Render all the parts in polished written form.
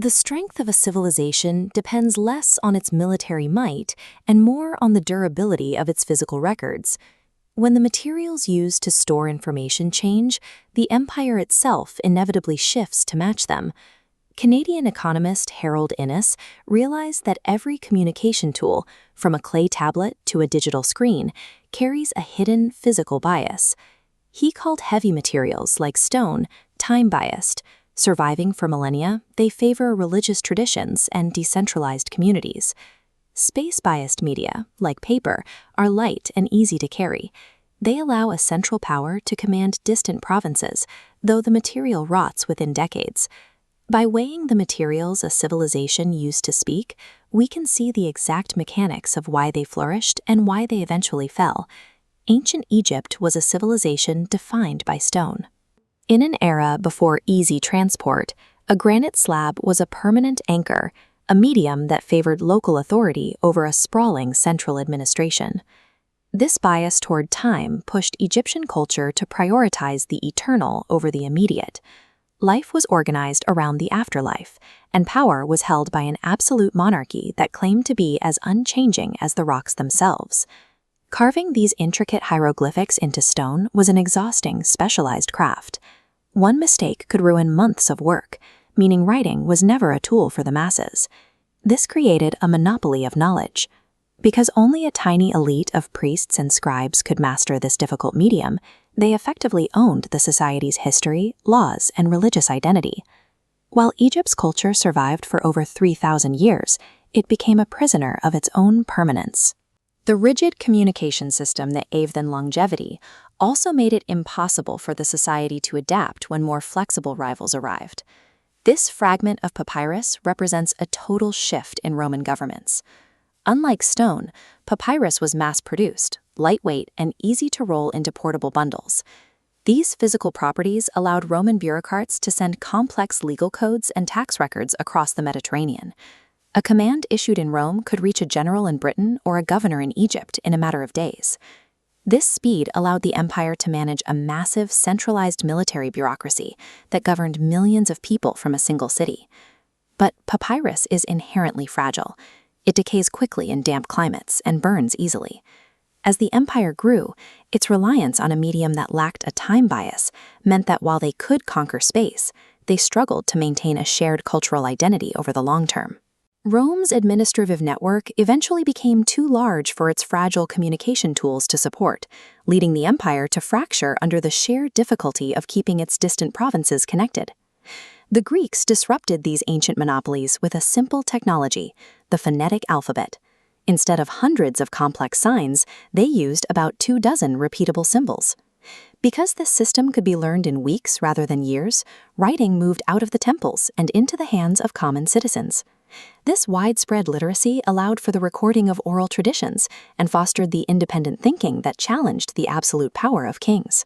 The strength of a civilization depends less on its military might and more on the durability of its physical records. When the materials used to store information change, the empire itself inevitably shifts to match them. Canadian economist Harold Innis realized that every communication tool, from a clay tablet to a digital screen, carries a hidden physical bias. He called heavy materials like stone time-biased. Surviving for millennia, they favor religious traditions and decentralized communities. Space-biased media, like paper, are light and easy to carry. They allow a central power to command distant provinces, though the material rots within decades. By weighing the materials a civilization used to speak, we can see the exact mechanics of why they flourished and why they eventually fell. Ancient Egypt was a civilization defined by stone. In an era before easy transport, a granite slab was a permanent anchor, a medium that favored local authority over a sprawling central administration. This bias toward time pushed Egyptian culture to prioritize the eternal over the immediate. Life was organized around the afterlife, and power was held by an absolute monarchy that claimed to be as unchanging as the rocks themselves. Carving these intricate hieroglyphics into stone was an exhausting, specialized craft. One mistake could ruin months of work, meaning writing was never a tool for the masses. This created a monopoly of knowledge. Because only a tiny elite of priests and scribes could master this difficult medium, they effectively owned the society's history, laws, and religious identity. While Egypt's culture survived for over 3,000 years, it became a prisoner of its own permanence. The rigid communication system that gave them longevity also made it impossible for the society to adapt when more flexible rivals arrived. This fragment of papyrus represents a total shift in Roman governments. Unlike stone, papyrus was mass-produced, lightweight, and easy to roll into portable bundles. These physical properties allowed Roman bureaucrats to send complex legal codes and tax records across the Mediterranean. A command issued in Rome could reach a general in Britain or a governor in Egypt in a matter of days. This speed allowed the empire to manage a massive, centralized military bureaucracy that governed millions of people from a single city. But papyrus is inherently fragile. It decays quickly in damp climates and burns easily. As the empire grew, its reliance on a medium that lacked a time bias meant that while they could conquer space, they struggled to maintain a shared cultural identity over the long term. Rome's administrative network eventually became too large for its fragile communication tools to support, leading the empire to fracture under the sheer difficulty of keeping its distant provinces connected. The Greeks disrupted these ancient monopolies with a simple technology, the phonetic alphabet. Instead of hundreds of complex signs, they used about 24 repeatable symbols. Because this system could be learned in weeks rather than years, writing moved out of the temples and into the hands of common citizens. This widespread literacy allowed for the recording of oral traditions and fostered the independent thinking that challenged the absolute power of kings.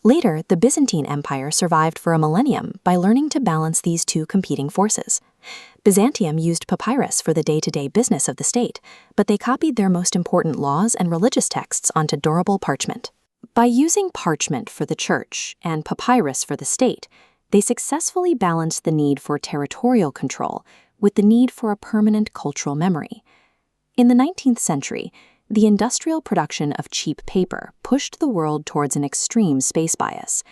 Later, the Byzantine Empire survived for a millennium by learning to balance these two competing forces. Byzantium used papyrus for the day-to-day business of the state, but they copied their most important laws and religious texts onto durable parchment. By using parchment for the church and papyrus for the state, they successfully balanced the need for territorial control with the need for a permanent cultural memory. In the 19th century, the industrial production of cheap paper pushed the world towards an extreme space bias.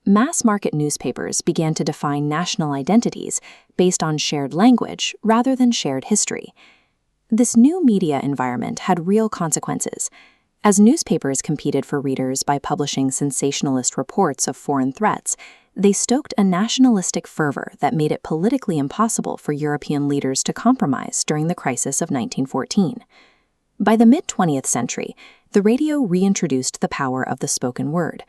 Mass-market newspapers began to define national identities based on shared language rather than shared history. This new media environment had real consequences. As newspapers competed for readers by publishing sensationalist reports of foreign threats, they stoked a nationalistic fervor that made it politically impossible for European leaders to compromise during the crisis of 1914. By the mid-20th century, the radio reintroduced the power of the spoken word.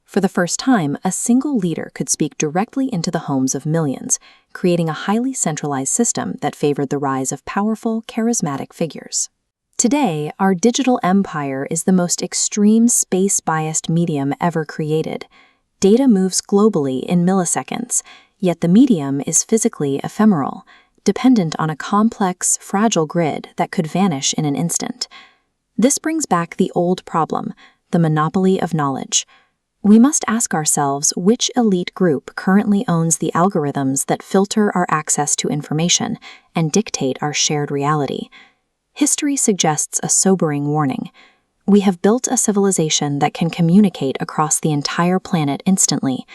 For the first time, a single leader could speak directly into the homes of millions, creating a highly centralized system that favored the rise of powerful, charismatic figures. Today, our digital empire is the most extreme space-biased medium ever created. Data moves globally in milliseconds, yet the medium is physically ephemeral, dependent on a complex, fragile grid that could vanish in an instant. This brings back the old problem, the monopoly of knowledge. We must ask ourselves which elite group currently owns the algorithms that filter our access to information and dictate our shared reality. History suggests a sobering warning. We have built a civilization that can communicate across the entire planet instantly,